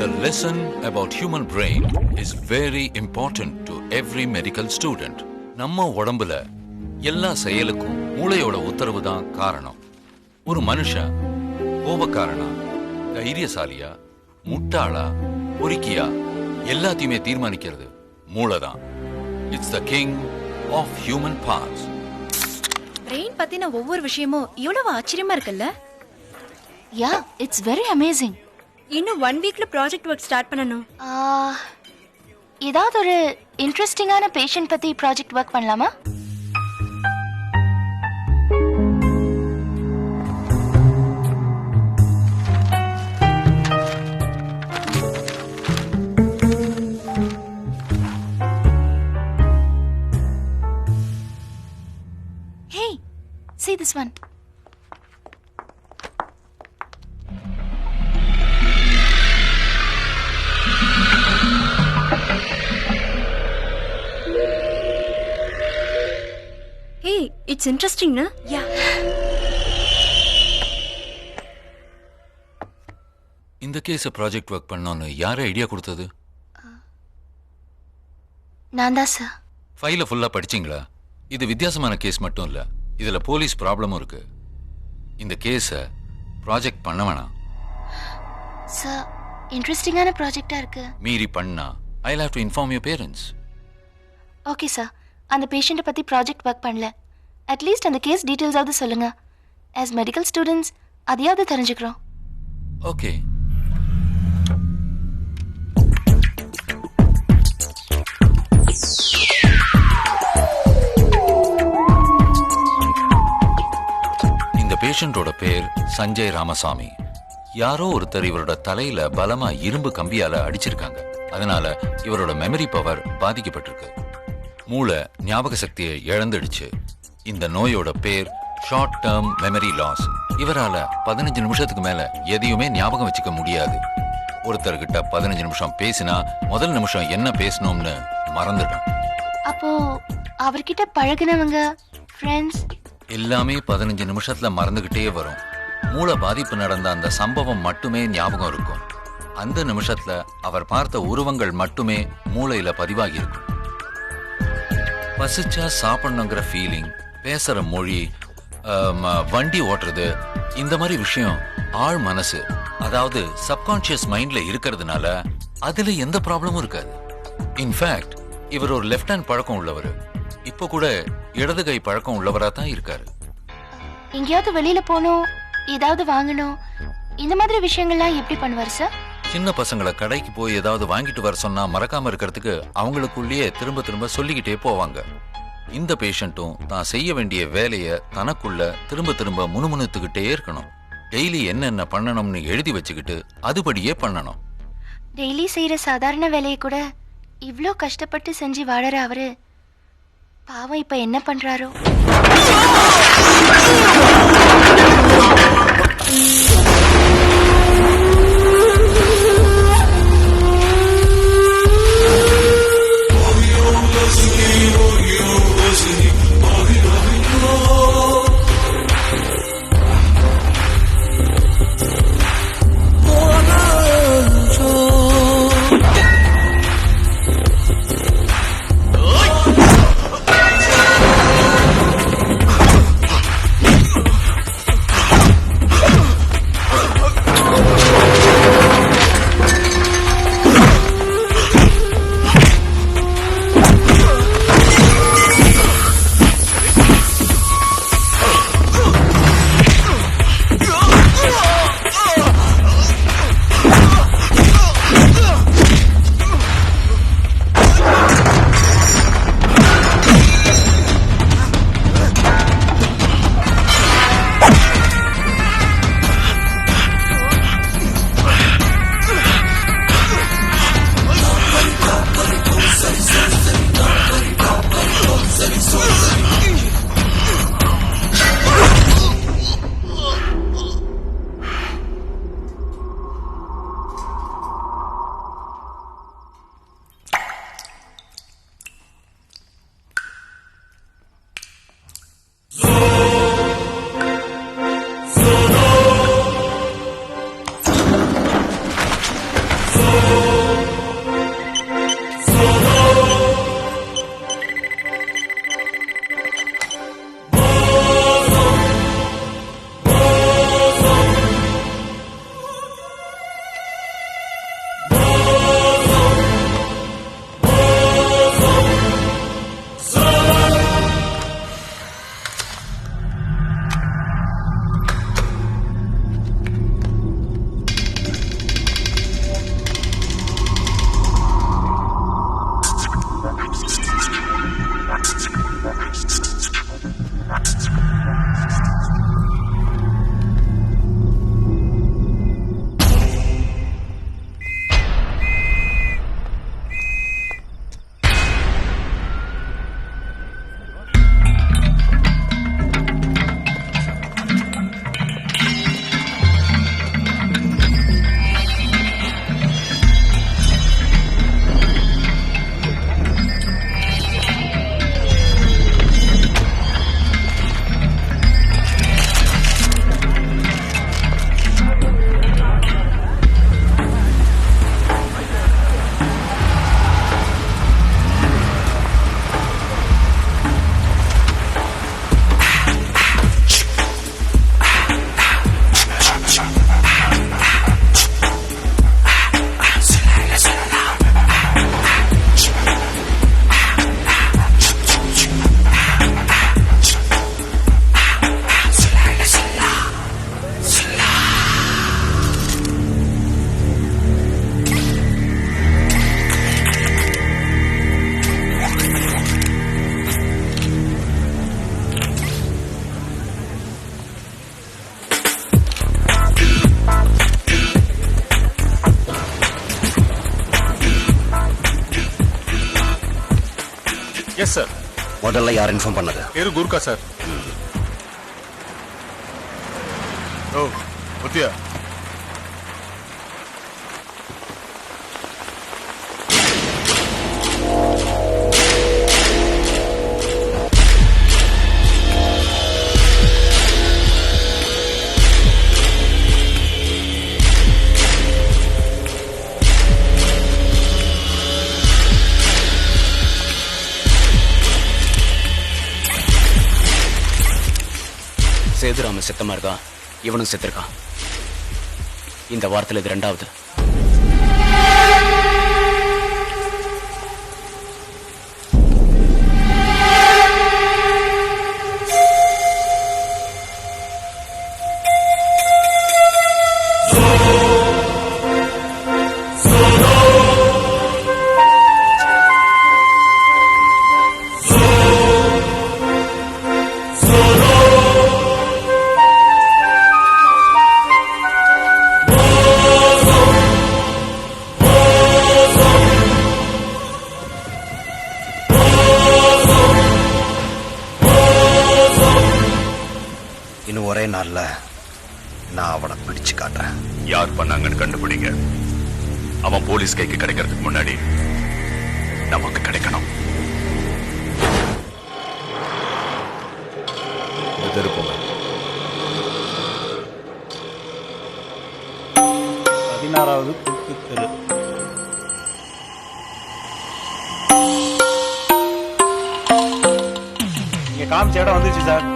The lesson about human brain is very important to every medical student. நம்ம உடம்புல எல்லா செயலுக்கும் மூளையோட உத்தரவு தான் காரணம். ஒரு மனுஷன் கோபக்காரனா, தைரியசாலியா, முட்டாளா, பொறுக்கியா எல்லாத்தையுமே தீர்மானிக்கிறது மூளை தான். It's the king of human parts. Brain பத்தின ஒவ்வொரு விஷயமும் இவ்வளவு ஆச்சரியமா இருக்குல்ல? Yeah, it's very amazing. இன்னும் 1 வீக்ல ப்ராஜெக்ட் ஒர்க் ஸ்டார்ட் பண்ணனும். ஏதாவது ஒரு இன்ட்ரஸ்டிங்கான பேஷண்ட் பத்தி ப்ராஜெக்ட் ஒர்க் பண்ணலாமா? Hey, see this one. Hey, it's interesting, na? Yeah. இந்த கேஸ ப்ராஜெக்ட் ஒர்க் பண்ணனும்னு யார் ஐடியா கொடுத்தது? நான் தான் சார். ஃபைல ஃபுல்லா படிச்சீங்களா? இது வித்தியாசமான கேஸ் மட்டும் இல்ல. இதுல போலீஸ் ப்ராப்ளமும் இருக்கு. இந்த கேஸ ப்ராஜெக்ட் பண்ண வேணாம். சார், இன்ட்ரஸ்டிங்கான ப்ராஜெக்ட்டா இருக்கு. மீறி பண்ணா I'll have to inform your parents. Okay sir. அந்த பேஷண்ட்டை பத்தி ப்ராஜெக்ட் ஒர்க் பண்ணல. அட்லீஸ்ட் அந்த கேஸ் டீடைல்ஸாவது சொல்லுங்க. ஆஸ் மெடிக்கல் ஸ்டூடெண்ட்ஸ் அதையாவது தெரிஞ்சுக்கிறோம். ஓகே. இந்த பேஷண்டோட பேர் சஞ்சய் ராமசாமி. யாரோ ஒருத்தர் இவரோட தலையில பலமா இரும்பு கம்பியால அடிச்சிருக்காங்க. அதனால இவரோட மெமரி பவர் பாதிக்கப்பட்டிருக்கு. மூளை ஞாபக சக்தியை இழந்துடுச்சு. இந்த நோயோட பேர் ஷார்ட் டேர்ம் மெமரி லாஸ் இவரால 15 நிமிஷத்துக்கு மேல எதையுமே ஞாபகம் வச்சுக்க முடியாது. ஒருத்தர்கிட்ட 15 நிமிஷம் பேசினா முதல் நிமிஷம் என்ன பேசணும்னு மறந்துடும். அப்போ அவர்கிட்ட பழகினவங்க ஃப்ரெண்ட்ஸ் எல்லாமே 15 நிமிஷத்துல மறந்துகிட்டே வரும். மூளை பாதிப்பு நடந்த அந்த சம்பவம் மட்டுமே ஞாபகம் இருக்கும். அந்த நிமிஷத்துல அவர் பார்த்த உருவங்கள் மட்டுமே மூளையில பதிவாகி இருக்கும். பசிச்சா சாப்பிடணுங்கிற ஃபீலிங், பேசுற மொழி, வண்டி ஓட்டுறது, இந்த மாதிரி விஷயம் ஆழ் மனசு, அதாவது சப்கான்சியஸ் மைண்ட்ல இருக்கிறதுனால அதுல எந்த ப்ராப்ளமும் இருக்காது. இன்ஃபேக்ட் இவர் ஒரு லெஃப்ட் ஹேண்ட் பழக்கம் உள்ளவர். இப்ப கூட இடது கை பழக்கம் உள்ளவரா தான் இருக்காரு. எங்கேயாவது வெளியில போகணும், ஏதாவது வாங்கணும், இந்த மாதிரி விஷயங்கள்லாம் எப்படி பண்ணுவார் சார்? சின்ன பசங்களை கடைக்கு போய் ஏதாவது வாங்கிட்டு வர சொன்னா மறக்காம இருக்கிறதுக்கு அவங்களுக்குள்ளேயே திரும்ப திரும்ப சொல்லிக்கிட்டே போவாங்க. இந்த பேஷண்ட்டும் தான் செய்ய வேண்டிய வேலையை தனக்குள்ள திரும்ப திரும்ப முணுமுணுத்துக்கிட்டே இருக்கணும். டெய்லி என்னென்ன பண்ணணும்னு எழுதி வச்சுக்கிட்டு அதுபடியே பண்ணணும். டெய்லி செய்யற சாதாரண வேலையை கூட இவ்ளோ கஷ்டப்பட்டு செஞ்சு வாழற அவரு பாவம் இப்ப என்ன பண்றாரோ? Yes sir. முதல்ல யார் இன்ஃபார்ம் பண்ணது? பேரு குர்கா சார். ஓ பத்தியா சேதுராமன் செத்த மாதிரி தான் இவனும் செத்துருக்கான். இந்த வாரத்தில் இது 2வது. இன்னும் ஒரே நாள்ல நான் அவனை பிடிச்சு காட்டுறேன். யார் பண்ணாங்கன்னு கண்டுபிடிங்க. அவன் போலீஸ் கைக்கு கிடைக்கிறதுக்கு முன்னாடி நமக்கு கிடைக்கணும். இருப்போம் 16வது குறுக்கு தெரு. இங்க காமிச்ச இடம் வந்துச்சு சார்.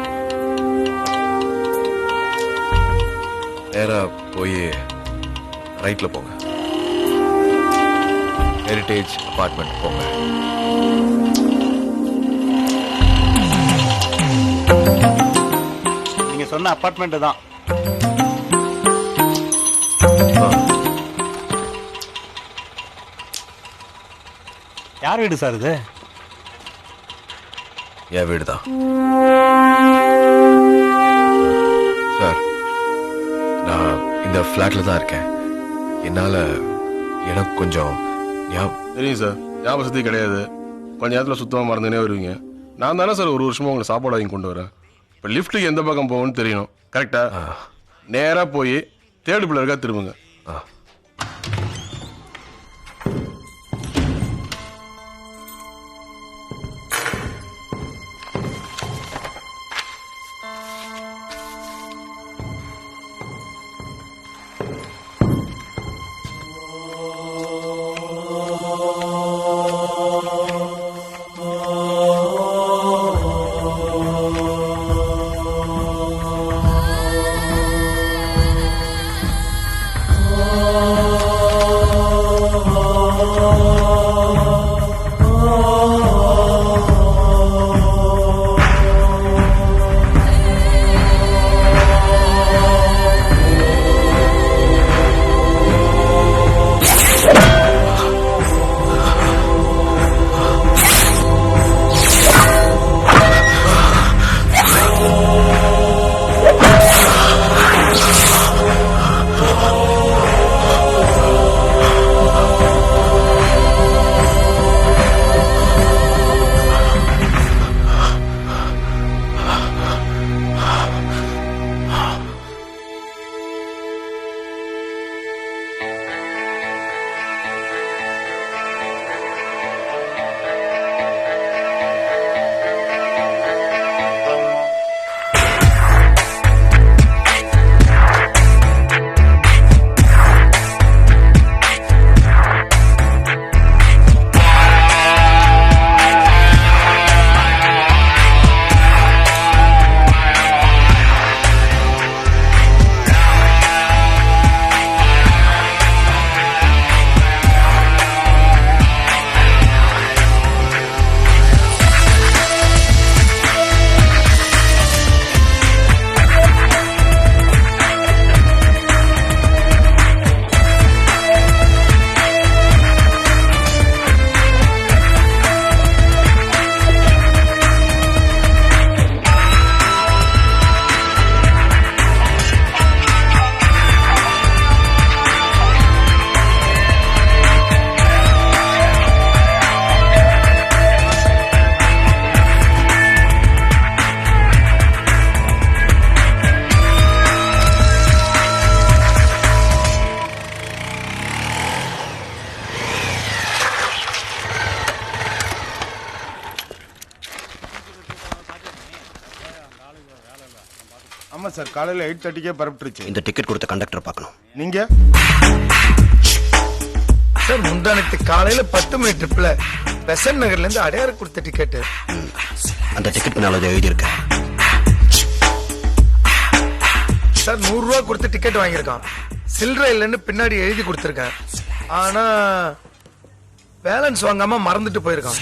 நேரா போய் ரைட்ல போங்க. ஹெரிட்டேஜ் அபார்ட்மெண்ட் போங்க. நீங்க சொன்ன அபார்ட்மெண்ட் தான். யார் வீடு சார் இது? என் வீடு தான் சார். நான் இந்த ஃப்ளாட்ல தான் இருக்கேன். என்னால எனக்கு கொஞ்சம் தெரியும் சார், ஞாபக சக்தி கிடையாது. கொஞ்ச நேரத்தில் சுத்தமாக மறந்துனே வருவீங்க. நான் தானே சார் ஒரு வருஷமா உங்களை சாப்பாடு வாங்கி கொண்டு வரேன். இப்போ லிஃப்ட்டுக்கு எந்த பக்கம் போகணும்னு தெரியணும். கரெக்டா? நேராக போய் தேர்டு பிள்ளை திரும்புங்க. சார் காலையில் 8:30க்கே பரப்பிட்டுருச்சு. இந்த டிக்கெட் கொடுத்த கண்டக்டர் பார்க்கணும். நீங்க சார் முந்தானத்து காலையில 10 மணி ட்ரிப்ல பெசன் நகர்ல இருந்து அடையாறு கொடுத்த டிக்கெட். அந்த டிக்கெட் மேல எழுதியிருக்க சார் 100 ரூபா கொடுத்து டிக்கெட் வாங்கியிருக்கான். சில்லறை இல்லைன்னு பின்னாடி எழுதி கொடுத்துருக்கேன். ஆனா பேலன்ஸ் வாங்காம மறந்துட்டு போயிருக்கான்.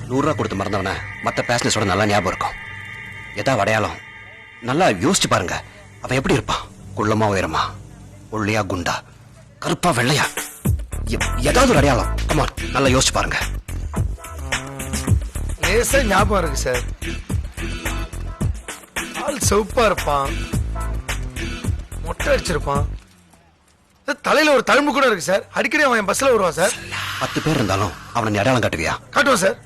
100 ரூபா கொடுத்து மறந்தவன மற்ற பேசஞ்சர்ஸோட நல்லா ஞாபகம் இருக்கும். ஏதாவது அடையாளம் நல்லா யோசிச்சு பாருங்க. அவன் எப்படி இருப்பான்? குள்ளமா உயரமா, ஒல்லியா குண்டா, கருப்பா வெள்ளையா, ஏதாவது ஒரு அடையாளம். கமான், நல்லா யோசிச்சு பாருங்க. லேசா ஞாபகம் இருக்கு சார். ஆள் செவப்பா இருப்பான், மொட்டை அடிச்சிருப்பான், தலையில ஒரு தழும்பு கூட இருக்கு சார். அடிக்கடி அவன் பஸ்ல வருவான் சார். 10 பேர் இருந்தாலும் அவனை அடையாளம் காட்டுவியா? காட்டுவான் சார்.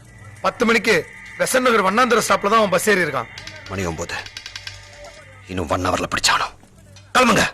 10 மணிக்கு பெசன் நகர் வண்ணாந்திர ஸ்டாப்ல தான் அவன் பஸ் ஏறி இருக்கான். மணி 9. இன்னும் 1 ஹவர்ல பிடிச்சானோ. கிளம்புங்க.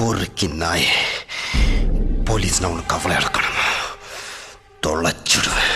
பொறுக்கி நாயே, போலீஸ்னா உனக்கு கவலை இழக்கணும். தொலைச்சிடுவேன்.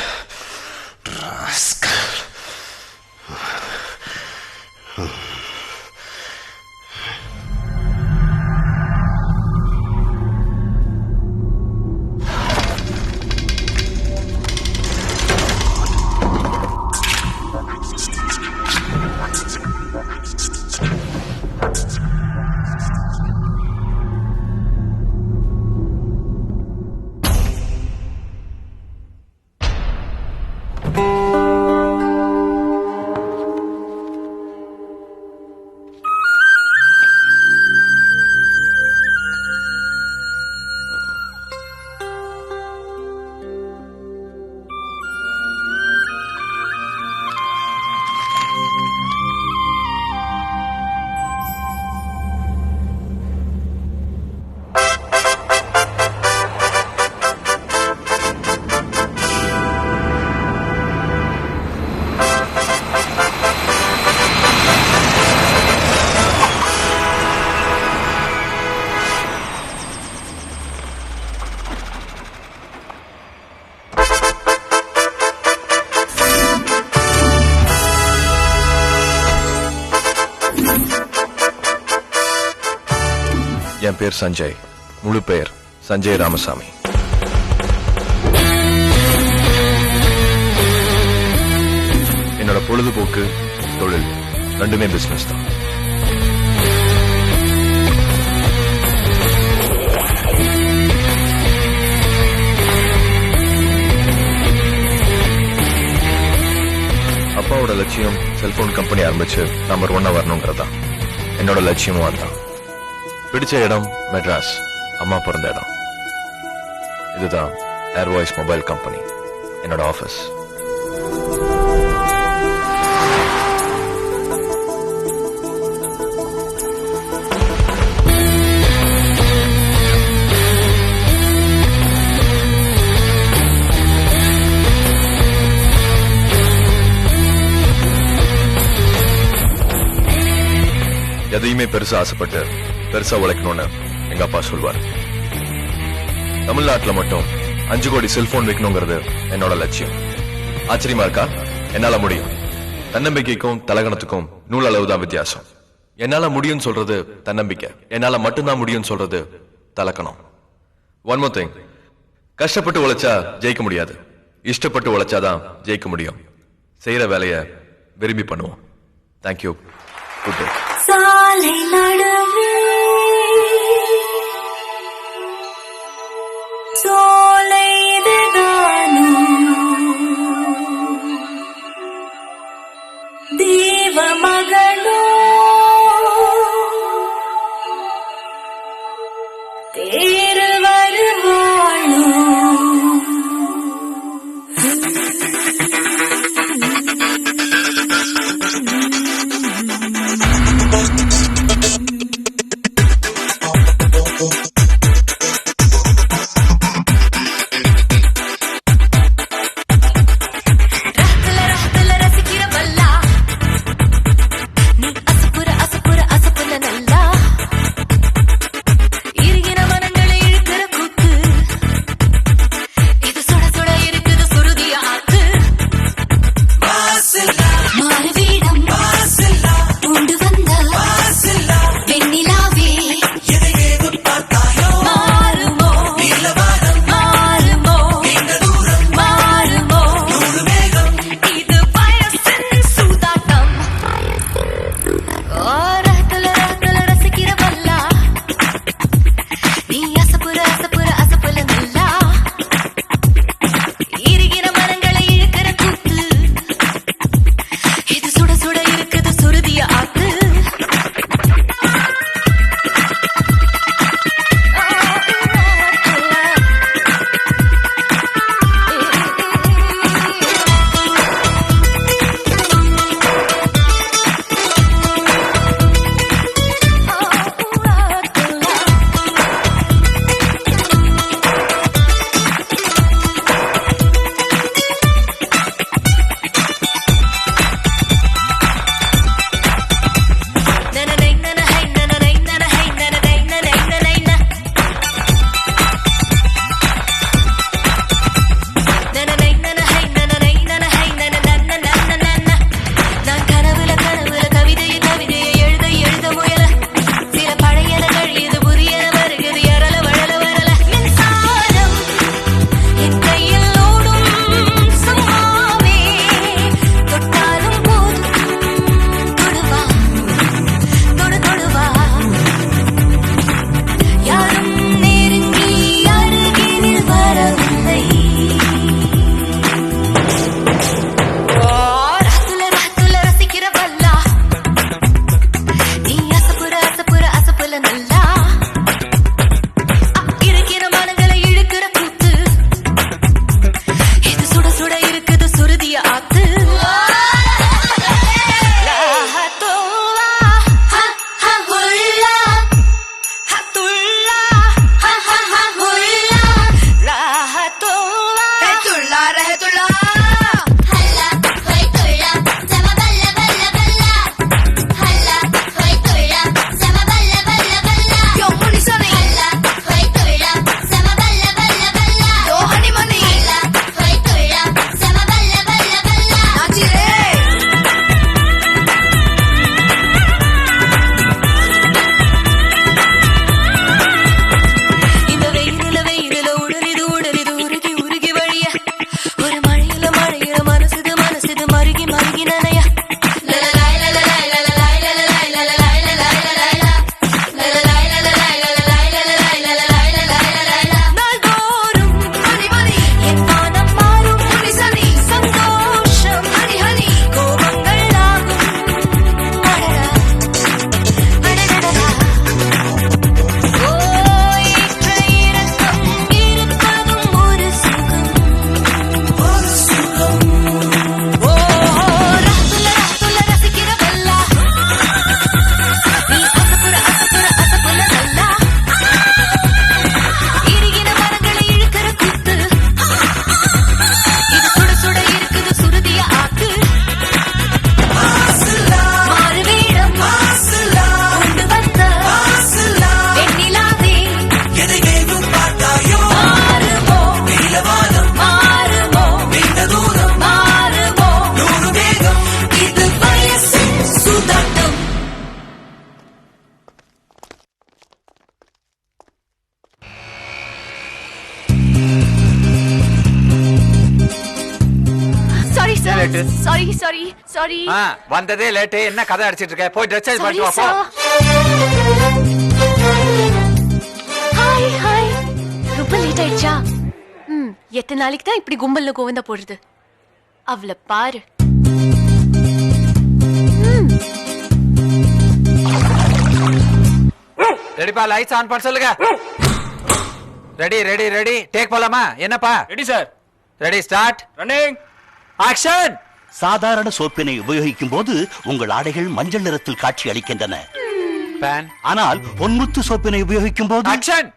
என் பேர் சஞ்சய். முழு பெயர் சஞ்சய் ராமசாமி. என்னோட பொழுதுபோக்கு தொழில் ரெண்டுமே பிசினஸ் தான். அப்பாவோட லட்சியம் செல்போன் கம்பெனி ஆரம்பிச்சு நம்பர் 1 வரணுங்கிறதா. என்னோட லட்சியமும் அதுதான். பிடிச்ச இடம் மெட்ராஸ், அம்மா பிறந்த இடம். இதுதான் ஏர்வாய்ஸ் மொபைல் கம்பெனி, என்னோட ஆபீஸ். எதையுமே பெருசா ஆசைப்பட்டு பெருசா உழைக்கணும்னு எங்க அப்பா சொல்வார். தமிழ்நாட்டுல மட்டும் 5 கோடி செல்போன் வைக்கணுங்கிறது என்னோட லட்சியம். ஆச்சரியமா இருக்கா? என்னால முடியும். தன்னம்பிக்கைக்கும் தலகணத்துக்கும் நூல் அளவுதான் வித்தியாசம். என்னால முடியும் சொல்றது தன்னம்பிக்கை, என்னால மட்டும்தான் முடியும் சொல்றது தலக்கணம். ஒன் மோர் திங், கஷ்டப்பட்டு உழைச்சா ஜெயிக்க முடியாது, இஷ்டப்பட்டு உழைச்சாதான் ஜெயிக்க முடியும். செய்யற வேலைய விரும்பி பண்ணுவோம். தேங்க்யூ. Good day. சாலை நடுவே சோலை இதுதானோ தேவ மகளோ தேரு வருவாளோ லேட்டு சாரி சாரி சாரி வந்ததே லேட்டு. என்ன கதை அடிச்சிட்டு இருக்க? போய் ட்ரெஸ் சேஞ்ச் பண்ணிட்டு வா போ. Hi hi. ரொம்ப லேட் ஆயிடுச்சா? எத்தனை நாளைக்கு தான் இப்படி கும்பல்ல கோவந்தா போடுறது? அவள பாரு. ரெடிப்பா, லைட்ஸ் ஆன் பண்ண சொல்லுங்க. ரெடி ரெடி ரெடி, டேக் போலாமா? என்னப்பா? Ready sir. Ready, start. Running action. சாதாரண சோப்பினை உபயோகிக்கும் போது உங்கள் ஆடைகள் மஞ்சள் நிறத்தில் காட்சி அளிக்கின்றன. பேன். ஆனால் பொன்முத்து சோப்பினை உபயோகிக்கும் போது ஆக்ஷன்.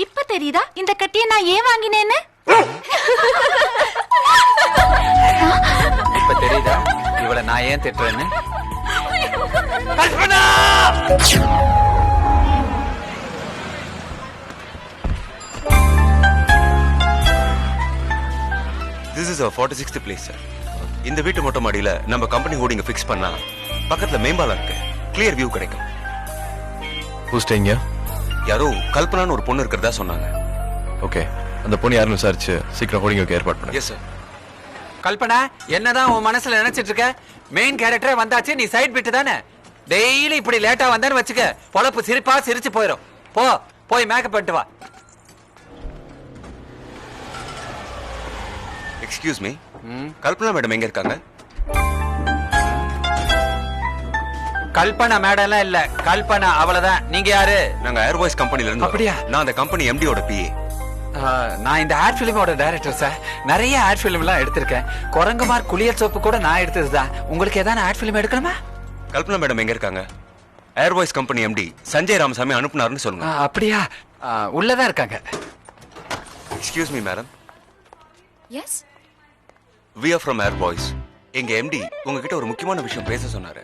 இப்ப தெரியுதா இந்த கட்டியை நான் ஏன் வாங்கினேன்னு? இப்ப தெரியுதா இவளை நான் ஏன் திட்டுறேன்னு? This is our 46th place, sir. இந்த வீட்டு மொட்டை மாடியில நம்ம கம்பெனி ஹோர்டிங்க ஃபிக்ஸ் பண்ணா பக்கத்துல மேம்பாலம் இருக்கு. கிளியர் வியூ கிடைக்கும். பூஸ்டிங்க யாரோ கல்பனான்னு ஒரு பொண்ணு இருக்கிறதா சொன்னாங்க. ஓகே, அந்த பொண்ணு யாருன்னு விசாரிச்சு சீக்கிரம் ஹோர்டிங்க ஏற்பாடு பண்ணுங்க. Yes sir. கல்பனா, என்னதான் உன் மனசுல நினைச்சிட்டு இருக்க? மெயின் கேரக்டரே வந்தாச்சு, நீ சைட் பிட்டு தானே. டெய்லி இப்படி லேட்டா வந்தான்னு வச்சுக்க, பொழப்பு சிரிப்பா சிரிச்சு போயிடும். போ போய் மேக்கப் பண்ணிட்டு வா. எக்ஸ்கியூஸ் மீ, கல்பனா மேடம் எங்க இருக்காங்க? கல்பனா மேடம் எல்லாம் இல்ல, கல்பனா அவ்வளவுதான். நீங்க யாரு? நாங்க ஏர்வாய்ஸ் கம்பெனில இருந்து. அப்படியா? நான் அந்த கம்பெனி எம்டியோட பிஏ. நான் இந்த ஆட் பிலிமோட டைரக்டர் சார். நிறைய ஆட் பிலிம் எல்லாம் எடுத்திருக்கேன். குரங்குமார் குளியல் சோப்பு கூட நான் எடுத்ததுதான். உங்களுக்கு ஏதாவது ஆட் பிலிம் எடுக்கணுமா? கல்பனா மேடம் எங்க இருக்காங்க? Airways company MD Sanjay Ramasamy அனுப்புனாருன்னு சொல்லுங்க. அப்படியா? உள்ளதான் இருக்காங்க. Excuse me madam. Yes. We are from Airboys. எங்க எம்டி உங்ககிட்ட ஒரு முக்கியமான விஷயம் பேச சொன்னாரு.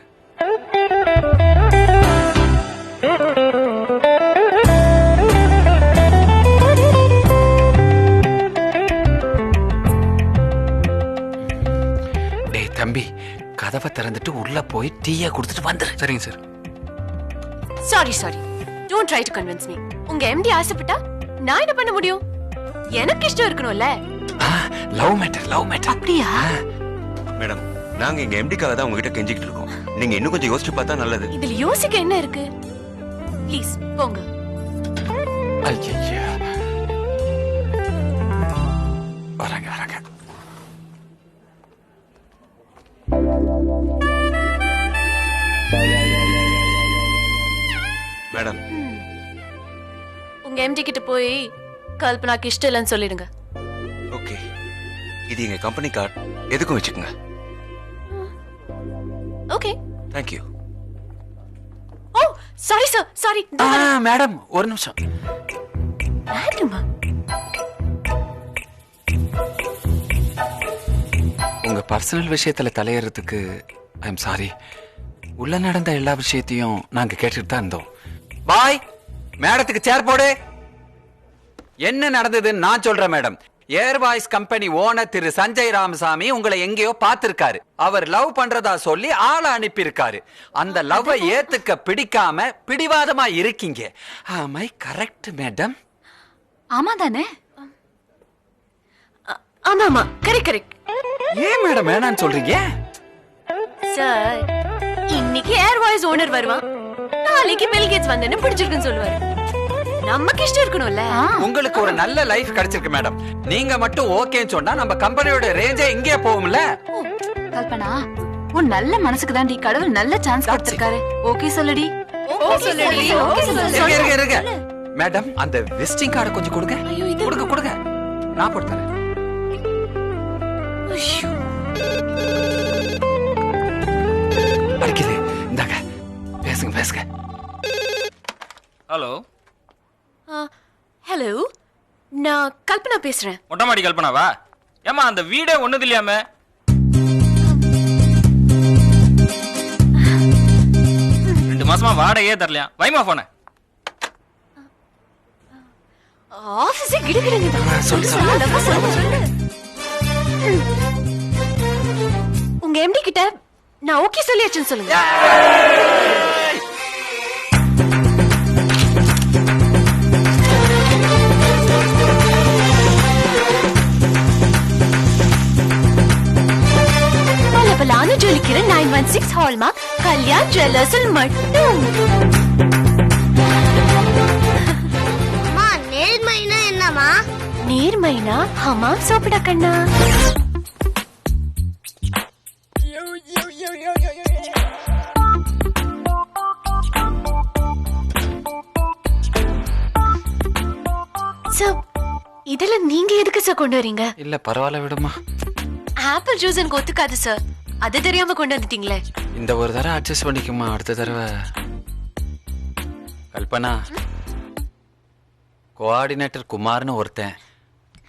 டேய் தம்பி, கதவை திறந்துட்டு உள்ள போய் டீயை கொடுத்துட்டு வந்துரு. சரிங்க sir. Sorry sorry. Don't try to convince me. உங்க எம்டி ஆசைப்பட்டா நான் என்ன பண்ண முடியும்? எனக்கு இஷ்டம் இருக்கணும்ல. Love matter, love matter. அப்படியா? மேடம், நாங்க எங்க எம்டிக்காக தான் உங்ககிட்ட கெஞ்சிக்கிட்டு இருக்கோம். நீங்க இன்னும் கொஞ்சம் யோசிச்சு பார்த்தா நல்லது. இதுல யோசிக்க என்ன இருக்கு? ப்ளீஸ் போங்க. ஐயா, வராங்க வராங்க. மேடம், உங்க எம்டி கிட்ட போய் கல்பனாக்கு இஷ்டம் இல்லைன்னு சொல்லிடுங்க. ஓகே, இது எங்க கம்பெனி கார்டு, எதுக்கும் வச்சுக்கோங்க. Okay, thank you. Oh sorry sir, sorry. Madam ஒரு நிமிஷம். மேடமா? உங்க பர்சனல் விஷயத்துல தலையறதுக்கு ஐ எம் சாரி. உள்ள நடந்த எல்லா விஷயத்தையும் நாங்க கேட்டுட்டு தான் இருந்தோம். பாய், மேடத்துக்கு சேர் போடு. என்ன நடந்ததுன்னு நான் சொல்றேன் மேடம். ஏர்வாய்ஸ் கம்பெனி ஓனர் திரு சஞ்சய் ராமசாமி உங்களை எங்கேயோ பார்த்திருக்காரு. அவர் லவ் பண்றதா சொல்லி ஆளை அனுப்பியிருக்காரு. அந்த லவ்வை ஏத்துக்க பிடிக்காம பிடிவாதமா இருக்கீங்க. ஆமை கரெக்ட் மேடம்? ஆமா தானே? ஆமாமா, கரெக்ட் கரெக்ட். ஏன் மேடம் வேணான்னு சொல்றீங்க? சார், இன்னைக்கு ஏர்வாய்ஸ் ஓனர் வருவான், நாளைக்கு பில் கேட்ஸ் வந்தேன்னு பிடிச்சிருக்குன்னு சொல்லுவாரு. நமக்கு இஷ்டம் இருக்கணும்ல. உங்களுக்கு ஒரு நல்ல லைஃப் கிடைச்சிருக்கு மேடம். நீங்க மட்டும் ஓகேன்னு சொன்னா நம்ம கம்பெனியோட ரேஞ்சே இங்கே போகும்ல. கல்பனா, உன் நல்ல மனசுக்கு தாண்டி கடவுள் நல்ல சான்ஸ் கொடுத்திருக்காரு. ஓகே சொல்லுடி. ஓகே சொல்லுடி. ஓகே இருங்க இருங்க இருங்க. மேடம், அந்த விசிட்டிங் கார்டை கொஞ்சம் கொடுங்க. கொடுங்க கொடுங்க, நான் போட்டு தரேன். அடிக்குது, இந்தாங்க பேசுங்க பேசுங்க. ஹலோ. ஹலோ, நான் கல்பனா பேசுறேன். மொட்டமாடி கல்பனாவா? ஏமா அந்த வீடே ஒண்ணுது இல்லையாம? 2 மாசமா வாடகையே தரலையா? வைமா போன. ஆபீஸே கிடுகிடுங்க. சொல்லு. உங்க எம்டி கிட்ட நான் ஓகே சொல்லியாச்சுன்னு சொல்லுங்க. ஜொலிக்கிற 916 ஹால்மார்க் கல்யாண் ஜுவல்லர்ஸில் மட்டும். நேர்மைனா என்னமா? நேர்மைனா ஹமாம் சோப்பிட கண்ணா. இதுல நீங்க எதுக்கு சார் கொண்டு வரீங்க? இல்ல பரவாயில்ல விடுமா. ஆப்பிள் ஜூஸ் எனக்கு ஒத்துக்காது சார். அது தெரியாம கொண்டு வந்துட்டீங்களே. இந்த ஒரு தடவை அட்ஜஸ்ட் பண்ணிக்குமா, அடுத்த தடவை. கல்பனா, கோஆர்டினேட்டர் குமார்னு ஒருத்தன்,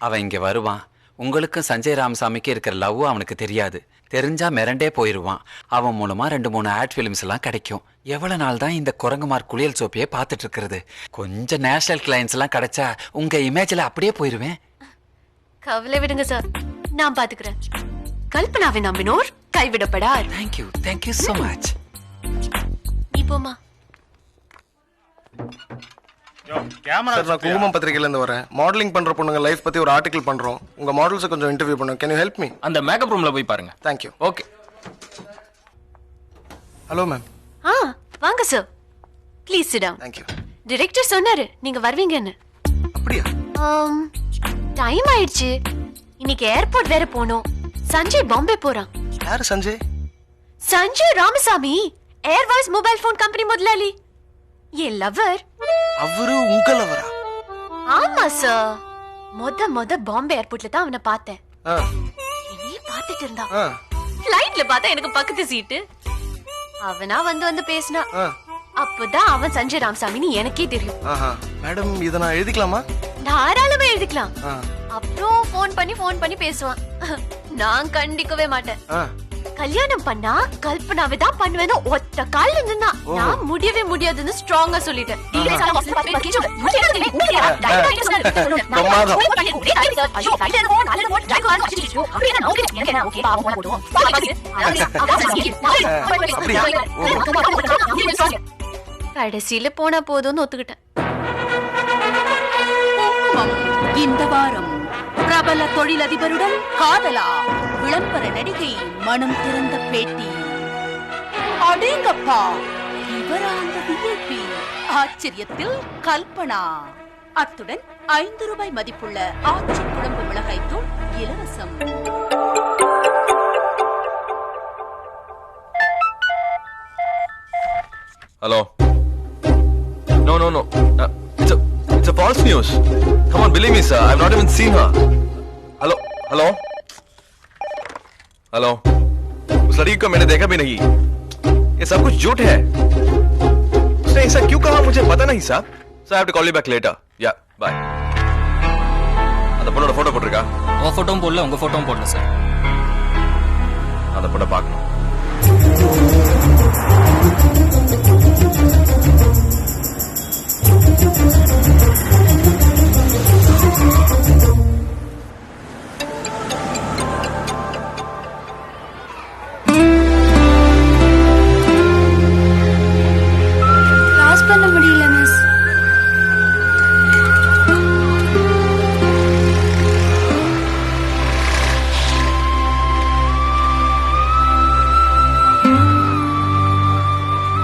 அவன் இங்க வருவான். உங்களுக்கும் சஞ்சய் ராமசாமிக்கு இருக்கிற லவ் அவனுக்கு தெரியாது. தெரிஞ்சா மிரண்டே போயிருவான். அவன் மூலமா 2-3 ஆட் பிலிம்ஸ் எல்லாம் கிடைக்கும். எவ்வளவு நாள் தான் இந்த குரங்குமார் குளியல் சோப்பியே பார்த்துட்டு இருக்கிறது? கொஞ்சம் நேஷனல் கிளைண்ட்ஸ் எல்லாம் கிடைச்சா உங்க இமேஜ்ல அப்படியே போயிருவேன். கவலை விடுங்க சார், நான் பாத்துக்கிறேன். கல்பனாவை நம்பினோர் கைவிடப்படார். Thank you so much. நீ போமா. சார், நான் குங்குமம் பத்திரிகையில இருந்து வரேன். மாடலிங் பண்ற பொண்ணுங்க லைஃப் பத்தி ஒரு ஆர்டிகல் பண்றோம். உங்க மாடல்ஸ் கொஞ்சம் இன்டர்வியூ பண்ணுங்க. Can you help me? அந்த மேக்கப் ரூம்ல போய் பாருங்க. Thank you. Okay. Hello ma'am. வாங்க sir, please sit down. Thank you. Director சொன்னாரு நீங்க வருவீங்கன்னு. அப்படியா? டைம் ஆயிடுச்சு. இன்னைக்கு ஏர்போர்ட் வேற போனோம். சஞ்சய் பாம்பே போறான். யாரு Sanjay? Sanjay Ramasamy, Airvoice mobile phone company முதலாளி. என் லவர். அவரு உங்க லவரா? ஆமா சார். மொத பாம்பே ஏர்போர்ட்ல தான் அவனை பார்த்தேன். என்னைய பார்த்துட்டு இருந்தான். ஃளைட்ல பார்த்தா எனக்கு பக்கத்து சீட்டு. அவனா வந்து பேசினா. அப்பதான் அவன் சஞ்சய் ராமசாமின்னு எனக்கே தெரியும். மேடம், இத நான் எழுதிக்கலாமா? தாராளமா எழுதிக்கலாம். அப்புறம் ஃபோன் பண்ணி பேசுவான். நான் கண்டிக்கவே மாட்டேன். கல்யாணம் பண்ணா கல்பனாவை தான் பண்ணுவேன்னு ஒத்த கால்ல நின்னா. நான் முடியவே முடியாதுன்னு ஸ்ட்ராங்கா சொல்லிட்டேன். கடைசியில போனா போதும்னு ஒத்துக்கிட்டேன். இந்த வாரம் பிரபல தொழிலதிபருடன் காதலா, விளம்பர நடிகை மனம் திறந்த பேட்டி. அடேங்கப்பா, இவரா அந்த விஐபி? ஆச்சரியத்தில் கல்பனா. அத்துடன் 5 ரூபாய் மதிப்புள்ள ஆச்சி குழம்பு மிளகாய் தூள் இலவசம். Hello. No. It's a false news. Come on, believe me, sir. I've not even seen her. Hello. उस लड़की को मैंने देखा भी नहीं. ये सब कुछ झूठ है. उसने ऐसा क्यों कहा मुझे पता नहीं, साहब. So I have to call you back later. Yeah, bye. அந்த பொண்ணோட போட்டோ போட்டிருக்கா? உங்க போட்டோவும் போடல, உங்க போட்டோவும் போடல சார். அந்த பொண்ணை பார்க்கணும். கிராஸ் பண்ண முடியல மிஸ்.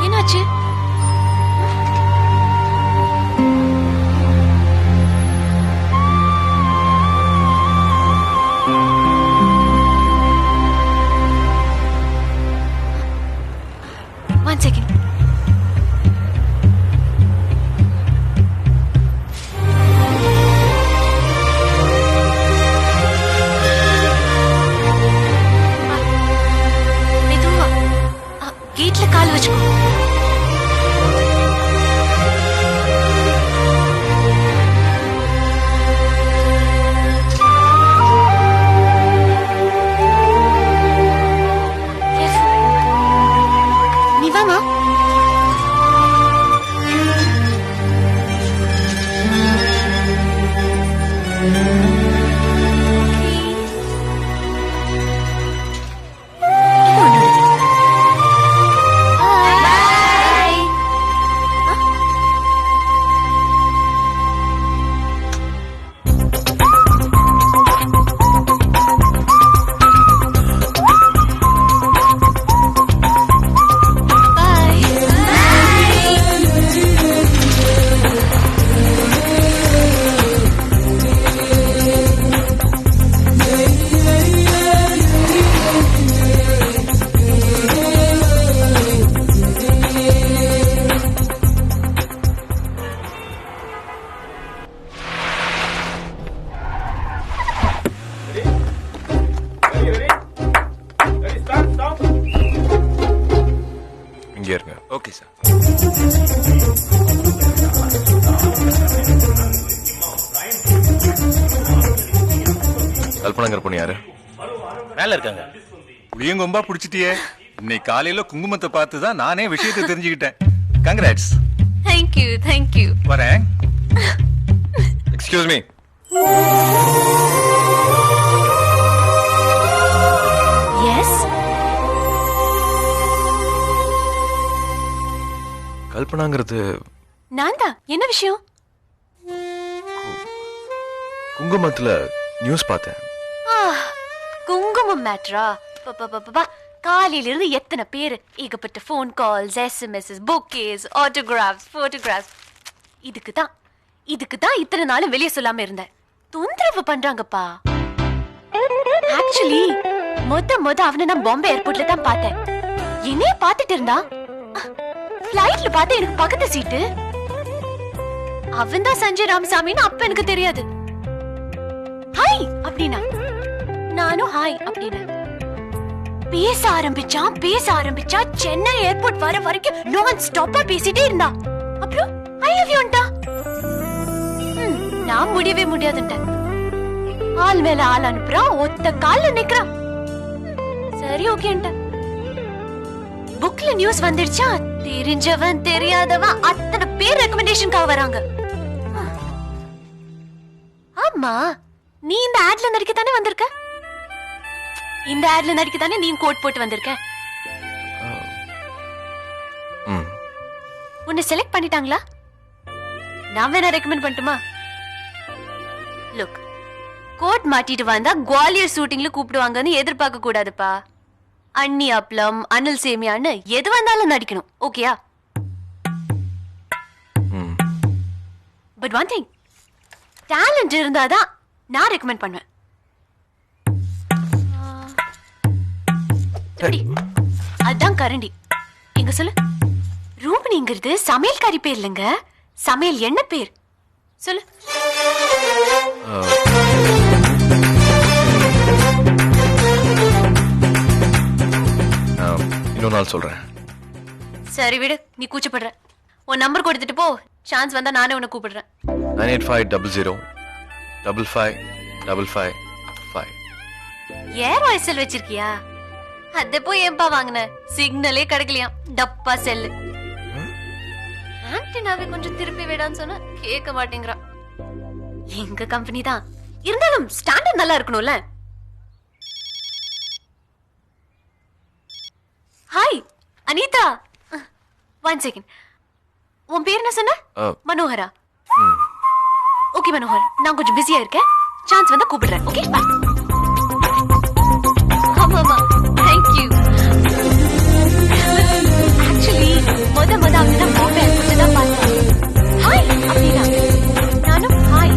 என்னாச்சு? One second. மெதுவா கேட்ல கால் வச்சுக்கோ. நீ வாமா. இங்கே இருங்க. Okay sir. கல்பனாங்கிற பொண்ணு யாரு? மேல இருக்காங்க. புளியங்கொம்பா புடிச்சிட்டியே. இன்னைக்கு காலையில குங்குமத்தை பார்த்து தான் நானே விஷயத்தை தெரிஞ்சுக்கிட்டேன். கங்க்ராட்ஸ். Thank you. வரேன். Excuse me. எஸ். கல்பனாங்கிறது நான் தான். என்ன விஷயம்? குங்குமத்துல நியூஸ் பார்த்தேன். குங்குமம் மேட்ரா? காலையில இருந்து எத்தனை பேர், ஏகப்பட்ட ஃபோன் கால்ஸ், எஸ்எம்எஸ், புக்கேஸ், ஆட்டோகிராஃப்ஸ், போட்டோகிராஃப்ஸ். இதுக்கு தான் இத்தனை நாளும் வெளியே சொல்லாம இருந்தேன். தொந்தரவு பண்றாங்கப்பா. ஆக்சுவலி மொத அவனை நான் பாம்பே ஏர்போர்ட்ல தான் பார்த்தேன். என்னைய பார்த்துட்டு இருந்தா. ஃப்ளைட்ல பார்த்து எனக்கு பக்கத்து சீட்டு. அவன் தான் சஞ்சய் ராமசாமின்னு அப்ப எனக்கு தெரியாது. ஹாய் அப்படின்னா நானும் ஹாய் அப்படின்னு பேச ஆரம்பிச்சா. சென்னை ஏர்போர்ட் வர வரைக்கும் நான் ஸ்டாப்பா பேசிட்டே இருந்தா. அப்புறம் ஐ லவ் யூன்டா. நான் முடியவே முடியாதுன்ட்டேன். ஆள் மேல ஆள் அனுப்புறான், ஒத்த கால்ல நிக்கிறான். சரி ஓகேன்ட்ட. புக்ல நியூஸ் வந்துடுச்சா? தெரிஞ்சவன் தெரியாதவன் அத்தனை பேர் ரெக்கமெண்டேஷனுக்காக வராங்க. ஆமா, நீ இந்த ஆட்ல நடிக்க தானே வந்திருக்க? இந்த ஆட்ல நடிக்க தானே நீ கோட் போட்டு வந்திருக்க? உன்னை செலக்ட் பண்ணிட்டாங்களா? நான் வேணா ரெக்கமெண்ட் பண்ணட்டுமா? லுக், கோட் மாட்டிட்டு வந்தா குவாலியர் ஷூட்டிங்ல கூப்பிடுவாங்கன்னு எதிர்பார்க்க கூடாதுப்பா. அண்ணி அப்பளம், அனில் சேமியான்னு எது வந்தாலும் நடிக்கணும். ஓகேயா? பட் ஒன் திங், டேலண்ட் இருந்தாதான் நான் ரெக்கமெண்ட் பண்ணுவேன். அதான் கரண்டி. எங்க சொல்லு. ரூபினிங்கிறது சமையல்காரி பேர் இல்லைங்க, சமையல் என்ன பேர் சொல்லு. இன்னொரு நாள் சொல்றேன். சரி விடு, நீ கூச்சப்படுற. உன் நம்பர் கொடுத்துட்டு போ. சான்ஸ் வந்தா நானே உன்னை கூப்பிடுறேன். 9850055555. ஏர் வாய்ஸ் வச்சிருக்கியா? அத போய் ஏன்பா வாங்கின? சிக்னலே கிடைக்கலையா? டப்பா செல்லு. ஆன்டினாவே கொஞ்சம் திருப்பி விடான்னு சொன்னா கேட்க மாட்டேங்கிறான். எங்க கம்பெனி தான் இருந்தாலும் ஸ்டாண்டர்ட் நல்லா இருக்கணும்ல. Hi Anitha, 1 second. உன் பேர் என்ன சொன்ன? மனோகரா. ஓகே மனோகர், நான் கொஞ்சம் பிஸியா இருக்கேன். சான்ஸ் வந்தா கூப்பிடுறேன். Okay bye. ஆமா தேங்க் யூ. ஆக்சுவலி மொத அவன் பாம்பே ஏர்போர்ட்ல தான் பார்த்தேன். ஹாய் அப்படின்னா நானும் ஹாய்.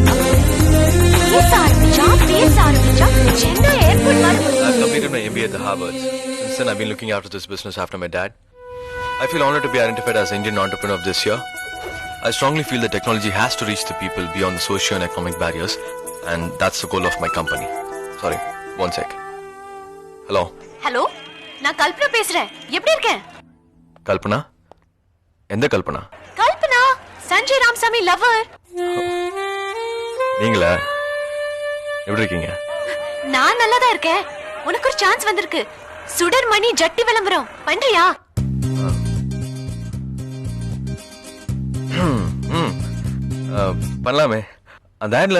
பேச ஆரம்பிச்சா சென்னை ஏர்போர்ட் வர. I've completed my MBA at the Harvard. Since then, I've been looking after this business after my dad. I feel honored to be identified as Indian entrepreneur of this year. I strongly feel that technology has to reach the people beyond the socio and economic barriers, and that's the goal of my company. Sorry, 1 sec. Hello. Hello, நான் கல்பனா பேசுறேன். எப்படி இருக்கேன்? கல்பனா? எந்த Kalpana? Kalpana, Sanjay Ramasamy lower. நீங்களா? எப்படி இருக்கீங்க? நான் நல்லா தான் இருக்கேன். உனக்கு ஒரு சான்ஸ் வந்திருக்கு. சுடர் மணி ஜட்டி விளம்பரம் பண்றியா? பண்ணலாமே. அந்த ஆட்ல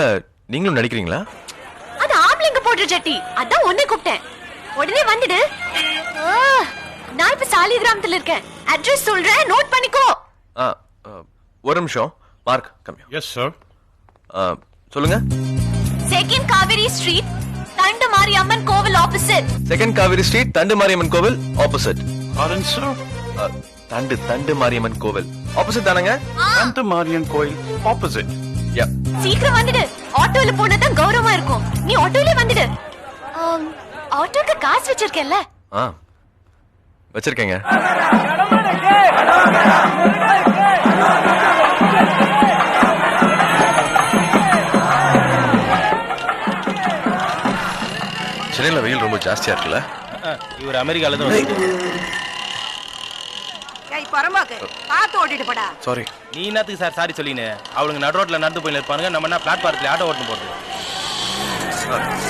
நீங்களும் நடிக்கிறீங்களா? அது ஆம்பளைங்க போடுற ஜட்டி. அதான் உன்னை கூப்பிட்டேன். உடனே வந்துடு. நான் இப்ப சாலி கிராமத்துல இருக்கேன். அட்ரஸ் சொல்றேன், நோட் பண்ணிக்கோ. ஒரு நிமிஷம். Mark come here. Yes sir. சொல்லுங்க. செகண்ட் காவேரி ஸ்ட்ரீட், தண்டு மாரியம்மன் கோவில் ஆப்போசிட். செகண்ட் காவேரி ஸ்ட்ரீட், தண்டு மாரியம்மன் கோவில் ஆப்போசிட். Orange sir. தண்டு மாரியம்மன் கோவில் ஆப்போசிட் தானங்க? தண்டு மாரியம்மன் கோவில் ஆப்போசிட். யா. சீக்கிரம் வந்துடு. ஆட்டோல போனதான் கௌரவமா இருக்கும். நீ ஆட்டோல வந்துடு. ஆட்டோக்கு காசு வச்சிருக்கேன்ல? வச்சிருக்கேங்க. சென்னையில வெயில் ரொம்ப ஜாஸ்தியா இருக்குல்ல? இவர் அமெரிக்கால இருந்து ஏய் பரமாக்கு பார்த்து ஓட்டிட்டு போடா. சாரி. நீ என்னத்துக்கு சார் சாரி சொல்லினு? அவளுங்க நடு ரோட்ல நடந்து போய் இருப்பானுங்க, நம்ம என்ன பிளாட்பாரத்தில் ஆட்டோ ஓட்டு போறது?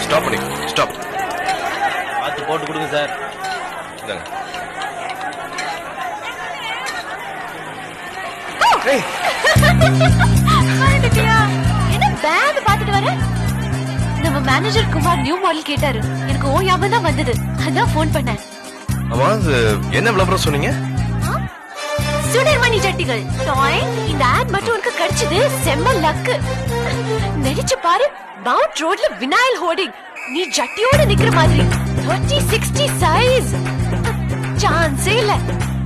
ஸ்டாப் பண்ணி ஸ்டாப். பார்த்து போட்டு கொடுங்க சார். என்ன பேக் பாத்துட்டு வர? நம்ம மேனேஜர் குமார் நியூ மாடல் கேட்டாரு. எனக்கு ஓ ஞாபகம் தான் வந்தது. அதான் ஃபோன் பண்ணேன். ஆமா, என்ன விளம்பரம் சொன்னீங்க? சுடர்மணி ஜட்டிகள். டாய், இந்த ஆட் மட்டும் உனக்கு கிடைச்சது செம்ம லக்கு. நினைச்சு பாரு, மவுண்ட் ரோட்ல வினாயில் ஹோர்டிங். நீ ஜட்டியோட நிக்கிற மாதிரி 30-60 சைஸ். சான்ஸே இல்ல.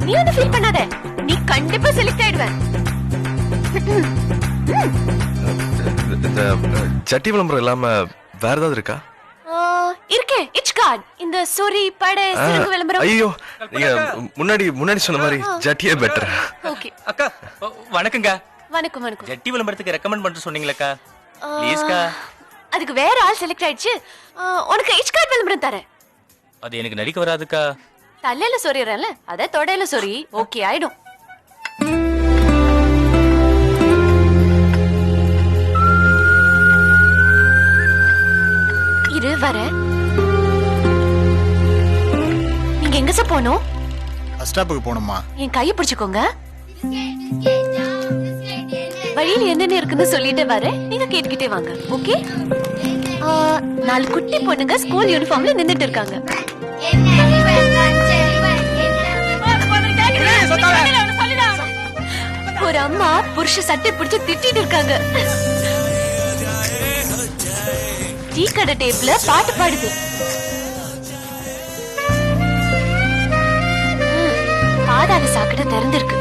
நீ வந்து ஃபீல் பண்ணாத, நீ கண்டிப்பா செலக்ட் ஆயிடுவ. இந்த சட்டி விளம்பரம் இல்லாம வேற ஏதாவது இருக்கா? இருக்கே, இட்ச் கார்டு. இந்த சொரி படை சிறுகு விளம்பரம். ஐயோ, நீங்க முன்னாடி சொன்ன மாதிரி ஜட்டியே பெட்டர். ஓகே அக்கா வணக்கங்க. வணக்கம் வணக்கம். ஜட்டி விளம்பரத்துக்கு ரெக்கமெண்ட் பண்ணிட்டு சொன்னீங்களேக்கா, ப்ளீஸ்க்கா. அதுக்கு வேற ஆள் செலக்ட் ஆயிடுச்சு. உனக்கு இட்ச் கார்டு விளம்பரம் தரேன். அது எனக்கு நடிக்க வராதுக்கா. தலையில சொரியறேன்ல, அத தொடையில சொரி. ஓகே ஆயிடும். இரு வர. நீங்க எங்க சார் போகணும்? பஸ் ஸ்டாப்புக்கு போகணுமா? என் கையை பிடிச்சுக்கோங்க. வழியில என்னென்ன இருக்குன்னு சொல்லிட்டு வரேன், நீங்க கேட்டுக்கிட்டே வாங்க. ஓகே? 4 குட்டி பொண்ணுங்க ஸ்கூல் யூனிஃபார்ம்ல நின்னுட்டு இருக்காங்க. ஒரு அம்மா புருஷ சட்டை பிடிச்சு திட்டிட்டு இருக்காங்க. டீ கடை டேப்ல பாட்டு பாடுது. பாதாள சாக்கடை திறந்திருக்கு.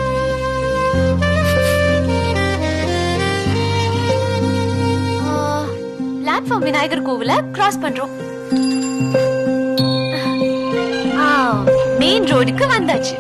பிளாட்ஃபார்ம் விநாயகர் கோவில கிராஸ் பண்றோம். மெயின் ரோடுக்கு வந்தாச்சு.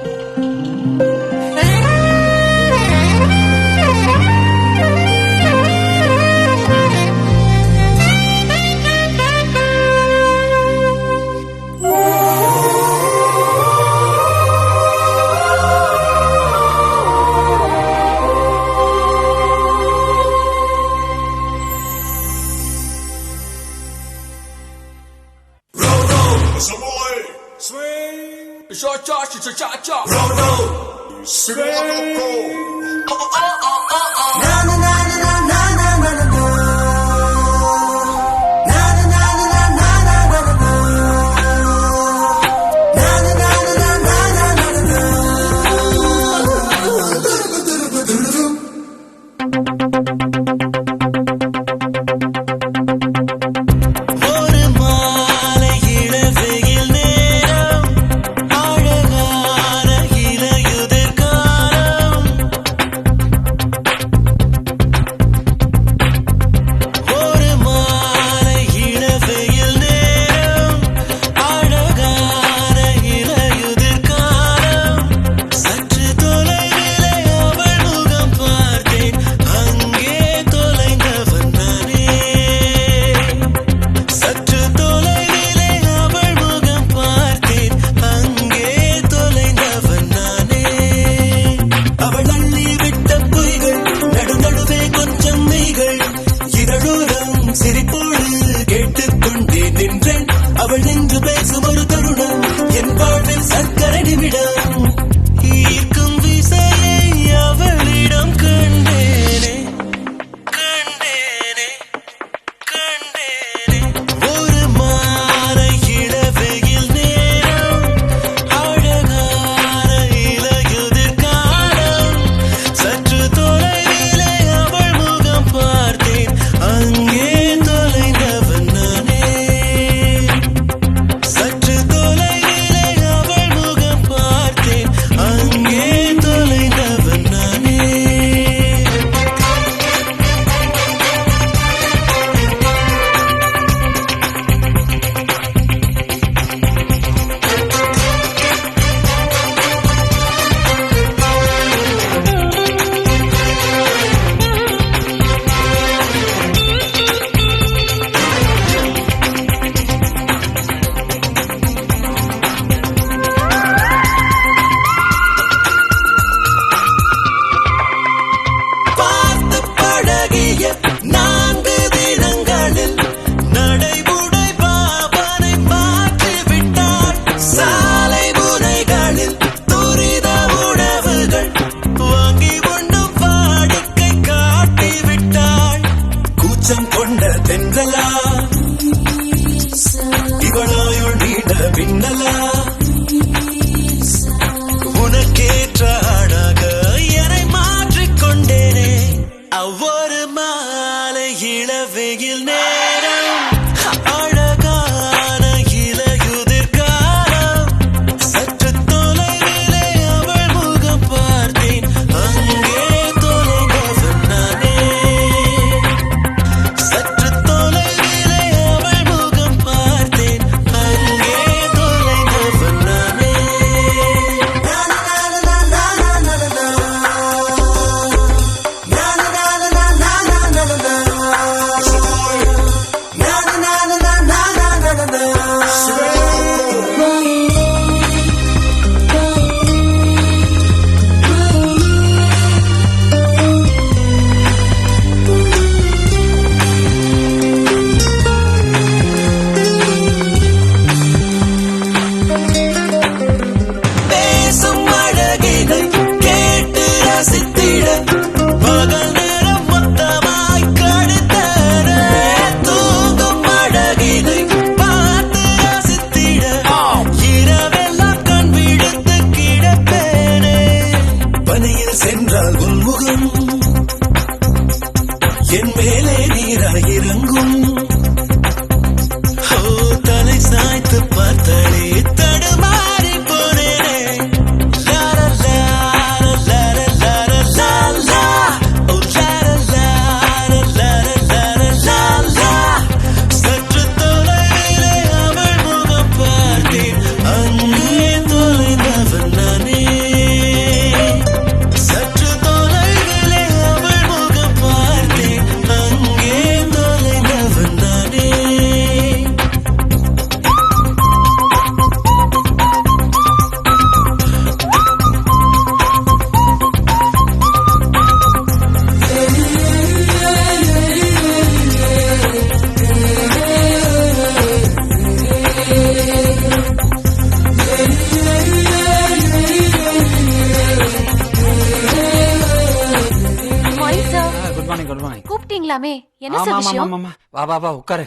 பேசலாமே. என்ன சார் விஷயம்? வா வா வா உட்காரு.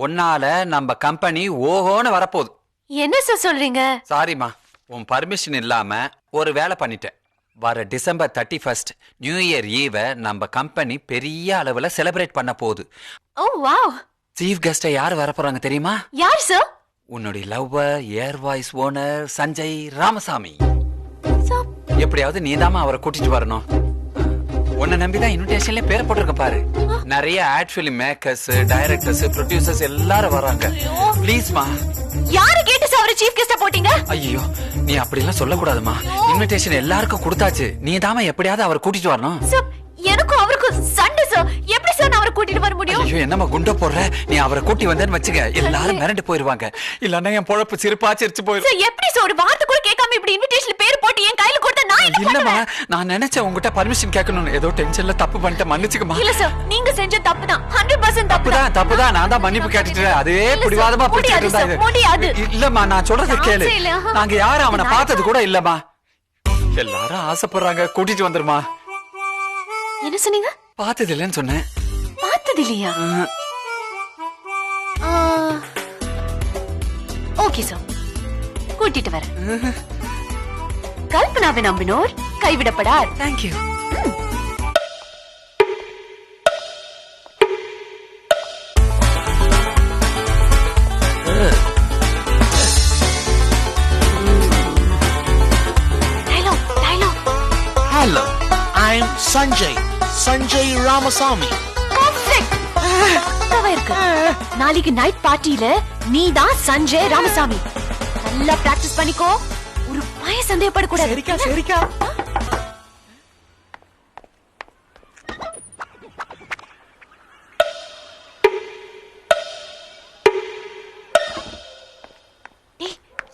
உன்னால நம்ம கம்பெனி ஓஹோன்னு வரப்போகுது. என்ன சார் சொல்றீங்க? சாரிம்மா, உன் பர்மிஷன் இல்லாம ஒரு வேலை பண்ணிட்டேன். வர December 31 நியூ இயர் ஈவ நம்ம கம்பெனி பெரிய அளவுல செலிப்ரேட் பண்ண போகுது. ஓ வாவ். சீஃப் கெஸ்டா யார் வர போறாங்க தெரியுமா? யார் சார்? உன்னுடைய லவ்வர் ஏர் வாய்ஸ் ஓனர் சஞ்சய் ராமசாமி. எப்படியாவது நீதாமா அவரை கூட்டிட்டு வரணும். உன்னை நம்பிதான் இன்விடேஷன்ல பேர் போட்டிருக்க பாரு. நிறைய ad film makers, directors, producers எல்லாரும் வராங்க. ப்ளீஸ்மா. யாரை கேட்டு சார் அவரை சீஃப் கெஸ்டா போட்டீங்க? ஐயோ, நீ அப்படி எல்லாம் சொல்ல கூடாதுமா. இன்விடேஷன் எல்லாருக்கும் கொடுத்தாச்சு. நீ தாமா எப்படியாவது அவரை கூட்டிட்டு வரணும். சார் எனக்கும் அவருக்கும் சண்டை சார். எப்படி சார் நான் அவரை கூட்டிட்டு வர முடியும்? ஐயோ, என்னமா குண்ட போடுற? நீ அவரை கூட்டி வந்தேன்னு வச்சுக்க, எல்லாரும் மிரண்டு போயிருவாங்க. இல்லன்னா என் பொழப்பு சிரிப்பா சிரிச்சு போயிரும். சார் எப்படி சார் ஒரு வார்த்தை கூட கேட்காம இப்படி இன்விடேஷன்ல பேர் போட்டு என் கையில கொடுத்தா நான் என்ன பண்ணுவேன்? இல்லம்மா, நான் நினைச்சேன் உங்ககிட்ட பர்மிஷன் கேட்கணும்னு. ஏதோ டென்ஷன்ல தப்பு பண்ணிட்டேன், மன்னிச்சுக்கமா. இல்ல சார், நீங்க செஞ்ச தப்பு தான். 100% தப்பு தான். நான் தான் மன்னிப்பு கேட்டுட்டேன். அதே புடிவாதமா பிடிச்சிட்டு இருந்தா முடியாது. இல்லம்மா, நான் சொல்றது கேளு. நாங்க யாரும் அவனை பார்த்தது கூட இல்லம்மா. எல்லாரும் ஆசைப்படுறாங்க, கூட்டிட்டு வந்துருமா. என்ன சொன்னீங்க? பார்த்தது இல்லைன்னு சொன்னேன். பார்த்தது இல்லையா? ஓகே சார், கூட்டிட்டு வரேன். கல்பனாவை நம்பினோர் கைவிடப்படார். Thank you. Hello, I'm Sanjay Ramasamy. நாளைக்கு நைட் பார்ட்டில நீ தான் சஞ்சய் ராமசாமி. நல்லா பிராக்டிஸ் பண்ணிக்கோ. ஒரு பய சந்தேகப்படக்கூடாது. சரிக்கா சரிக்கா.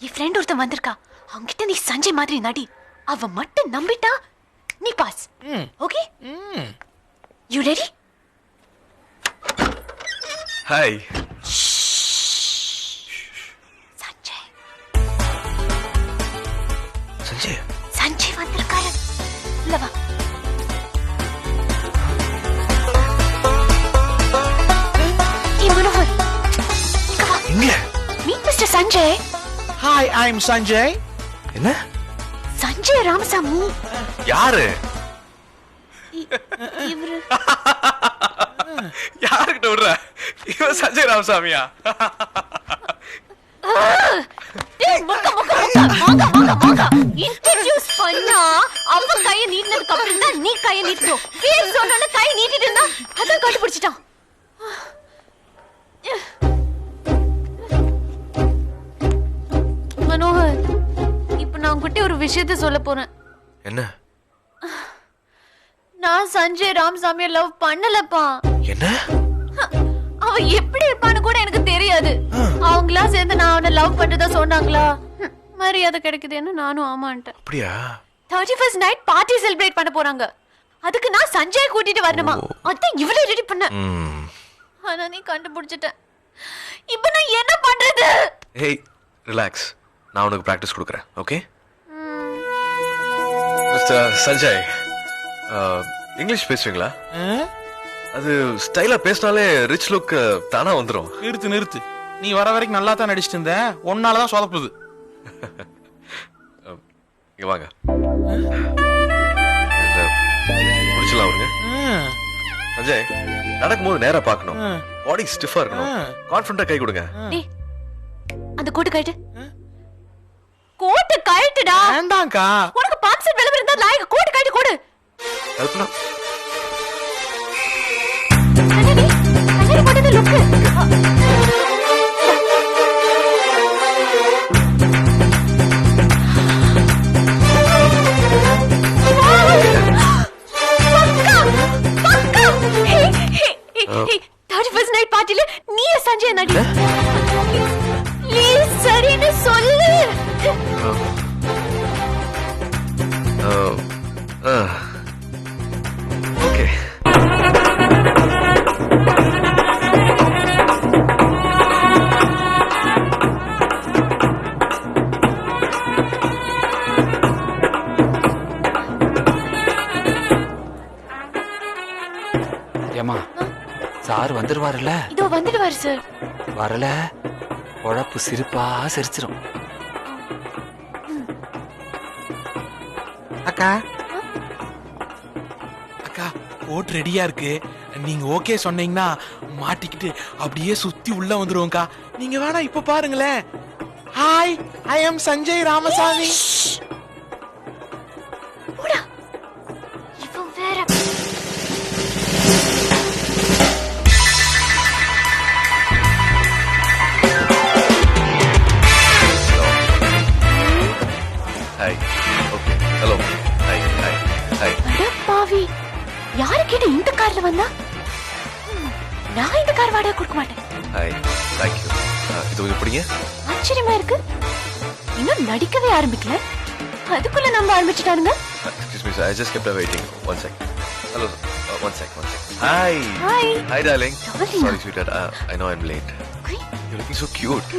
என் ஃப்ரெண்ட் ஒருத்தன் வந்திருக்கா. அவங்கிட்ட நீ சஞ்சய் மாதிரி நடி. அவ மட்டும் நம்பிட்டா நீ boss. Okay, you ready? Hi. Sanjay வந்திருக்காரு. உள்ள வா. மனோகர், இங்க meet mister Sanjay. Hi, I'm Sanjay. என்ன? சஞ்சய் ராமசாமி. யாரு? இவரு. யாருக்கிட்ட விடுற? இவன் சஞ்சய் ராமசாமியா? இன்ட்ரோடியூஸ் பண்ணா அவ கைய நீட்டினதுக்கு அப்புறம் தான் நீ கைய நீட்டணும். பேர் சொன்னோட கைய நீட்டிட்டு இருந்தா அதான் கண்டுபிடிச்சிட்டான். மனோகர், இப்ப நான் உன்கிட்ட ஒரு விஷயத்த சொல்ல போறேன். என்ன? நான் சஞ்சய் ராமசாமியை லவ் பண்ணலப்பா. என்ன? அவன் எப்படி இருப்பான்னு கூட எனக்கு தெரியாது. அவங்களா சேர்ந்து நான் அவனை லவ் பண்றதா சொன்னாங்களா? மரியாதை கிடைக்குதுன்னு நானும் ஆமான்ட்டேன். அப்படியா? 31st நைட் பார்ட்டி செலிப்ரேட் பண்ண போறாங்க. அதுக்கு நான் சஞ்சய் கூட்டிட்டு வரணுமா? அதான் இவளே ரெடி பண்ண. ஆனா நீ கண்டுபிடிச்சிட்ட. இப்போ நான் என்ன பண்றது? ஏய், ரிலாக்ஸ். நான் உனக்கு பிராக்டிஸ் கொடுக்கறேன். ஓகே? மிஸ்டர் சஞ்சய், இங்கிலீஷ் பேசுவீங்களா? அது ஸ்டைலா பேசினாலே ரிச் லுக் தானா வந்துரும். நிறுத்து. நீ வர வரைக்கும் நல்லா தான் நடிச்சிட்டு இருந்த. ஒன்னாலதான் சொதப்புது. இங்க வாங்க. முடிச்சலாம் அவருங்க. சஞ்சய், நடக்கும்போது நேரா பார்க்கணும். பாடி ஸ்டிஃபா இருக்கணும். கான்ஃபிடண்டா கை கொடுங்க. அந்த கோட்டு கழட்டு. கோட்டு கழட்டுடா. வேண்டாம்க்கா. உனக்கு பாக்ஸ் விளம்பரம் இருந்தா லாய்க்கு கோட்டு கழட்டி கொடு. கல்பனா, கண்ணாடி போட்டது லுக். நைட் பார்ட்டில நீ சஞ்சய் நடி. ப்ளீஸ் சரின்னு சொல்லு. ஓகே. ஏமா சார் வந்துருவாருல்ல? இதோ வந்துடுவாரு சார். வரல உழப்பு சிரிப்பா சிரிச்சிரும். அக்கா அக்கா ஓட் ரெடியா இருக்கு. நீங்க ஓகே சொன்னீங்கன்னா மாட்டிக்கிட்டு அப்படியே சுத்தி உள்ள வந்துருவோம்க்கா. நீங்க வேணா இப்ப பாருங்களேன். Hi, I am Sanjay Ramasamy. இவன் வேற. Hi. Okay. Hello. Hi. Hi. Hi. அட பாவி, யாரு கேட்டு இந்த கார்ல வந்தா? நான் இந்த கார் வாடகை கொடுக்க மாட்டேன். ஹாய். Thank you. இது கொஞ்சம் பிடிங்க. ஆச்சரியமா இருக்கு, இன்னும் நடிக்கவே ஆரம்பிக்கல, அதுக்குள்ள நம்ம ஆரம்பிச்சிட்டாருங்க. Excuse me, sir. I just kept waiting. One sec. Hello. One sec. Hi. Hi. Hi, darling. Darling. Sorry, sweetheart. I know I'm late. You're looking so cute.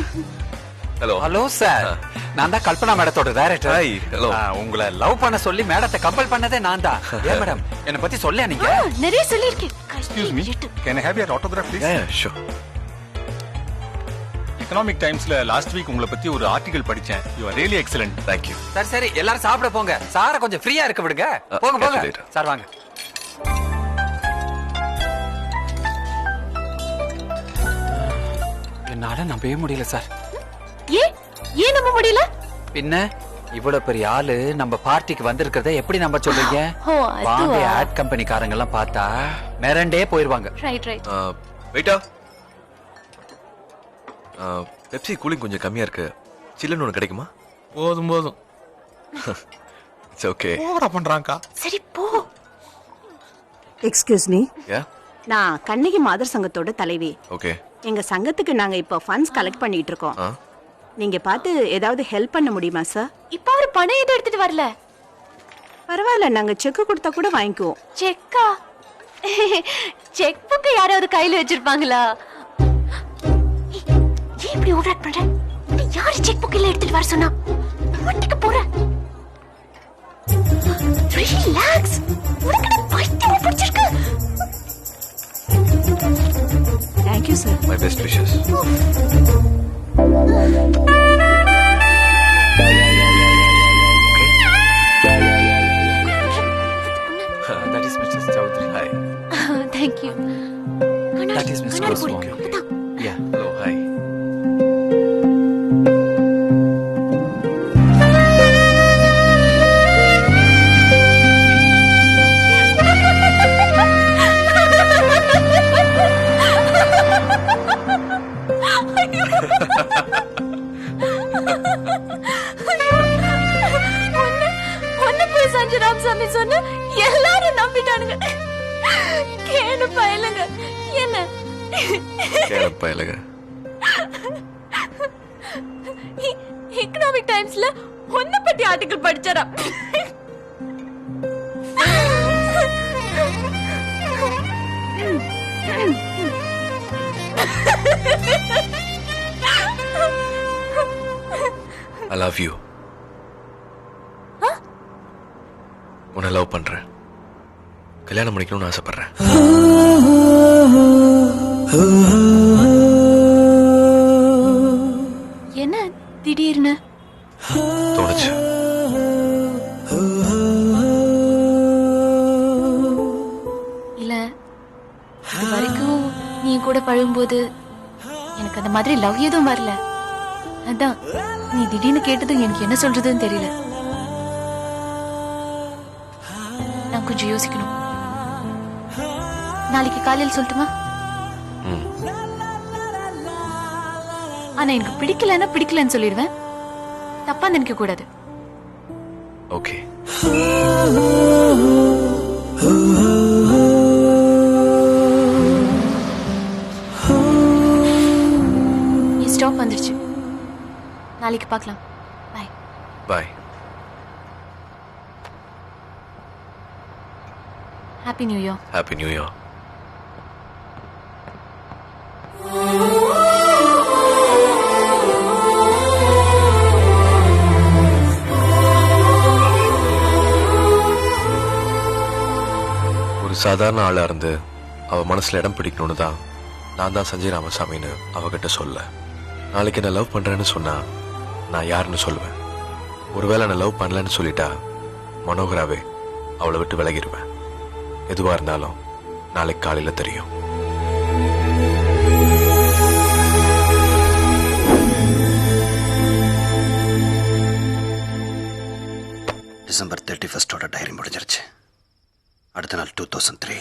Hello. Hello sir, நான் தான் கல்பனா மேடத்தோட டைரக்டர். Hi. Hello. உங்களை love பண்ண சொல்லி மேடத்தை compel பண்ணதே நான் தான். ஏன் madam என்ன பத்தி சொல்ல நீங்க? நிறைய சொல்லிருக்கேன். Excuse me. Can I have your autograph, please? Yeah, sure. Economic டைம்ஸ்ல லாஸ்ட் வீக் உங்களை பத்தி ஒரு ஆர்டிகல் படிச்சேன். You are really excellent. Thank you. சரி சரி, எல்லாரும் சாப்பிட போங்க. சாரை கொஞ்சம் ஃப்ரீயா இருக்க விடுங்க. போங்க catch you போங்க. later. சார் வாங்க. என்னால நம்பவே முடியல சார். ஏன் நம்ப முடியல? பின்ன இவ்வளவு பெரிய ஆளு நம்ம பார்ட்டிக்கு வந்திருக்கிறத எப்படி நம்ப சொல்றீங்க? வாங்க, ஆட் கம்பெனிக்காரங்க எல்லாம் பார்த்தா மிரண்டே போயிருவாங்க. Right right. வெயிட்டா. பெப்சி கூலிங் கொஞ்சம் கம்மியா இருக்கு. சில்லுன்னு ஒன்று கிடைக்குமா? போதும் போதும். It's okay. ஓவரா பண்றாங்கக்கா. சரி போ. Excuse me. யா. நான் கண்ணகி மாதர் சங்கத்தோட தலைவி. ஓகே. எங்க சங்கத்துக்கு நாங்க இப்போ ஃபண்ட்ஸ் கலெக்ட் பண்ணிட்டு இருக்கோம். நீங்க பார்த்து ஏதாவது ஹெல்ப் பண்ண முடியுமா சார்? இப்போ அவர் பணம் எதுவும் எடுத்துட்டு வரல. பரவாயில்ல, நாங்க செக் கொடுத்தா கூட வாங்கிக்குவோம். செக்கா? செக் புக் யாராவது கையில வச்சிருப்பாங்களா? ஏன் இப்படி ஓவராக்ட் பண்ற? நீ யாரு செக் புக் இல்ல எடுத்துட்டு வர சொன்னா? ஒட்டிக்க போற. ரிலாக்ஸ். உனக்கு பைத்தியம் பிடிச்சிருக்கு. Thank you sir. My best wishes. That is Mr. Chaudhary. Hi. Thank you. That is Miss Goswami. Yeah. Hello. Hi. Sanjay Ramasamy சொன்ன எல்லாரும் நம்பிட்டானுங்க. கேடு பயலுங்க. என்ன கேடு பயலுங்க? எக்கனாமிக் டைம்ஸ்ல ஒன்ன பத்தி ஆர்டிகல் படிச்சாரா? I love you. உன்னை லவ் பண்றேன். கல்யாணம் பண்ணிக்கணும்னு ஆசைப்படுறேன். என்ன திடீர்னு தோணுச்சு. இல்ல, இது வரைக்கும் நீ கூட பழகும்போது எனக்கு அந்த மாதிரி லவ் எதுவும் வரல. அதான் நீ திடீர்னு கேட்டது எனக்கு என்ன சொல்றதுன்னு தெரியல. நான் கொஞ்சம் யோசிக்கணும். நாளைக்கு காலையில் சொல்லட்டுமா? ஆனா எனக்கு பிடிக்கலன்னா பிடிக்கலன்னு சொல்லிடுவேன். தப்பா நினைக்க கூடாது. ஓகே. ஸ்டாப் வந்துருச்சு. நாளைக்கு பார்க்கலாம். பாய். பாய். Happy New Year. Happy New Year. ஒரு சாதாரண ஆளா இருந்து அவ மனசுல இடம் பிடிக்கணும்னு தான் நான் தான் சஞ்சய் ராமசாமின்னு அவகிட்ட சொல்ல. நாளைக்கு என்ன லவ் பண்றேன்னு சொன்னா நான் யாருன்னு சொல்லுவேன். ஒருவேளை நான் லவ் பண்ணலன்னு சொல்லிட்டா மனோகராவே அவளை விட்டு விலகிடுவேன். எதுவா இருந்தாலும் நாளைக்கு காலையில தெரியும். டிசம்பர் 31 டைரி முடிஞ்சிருச்சு. அடுத்த நாள் 2003.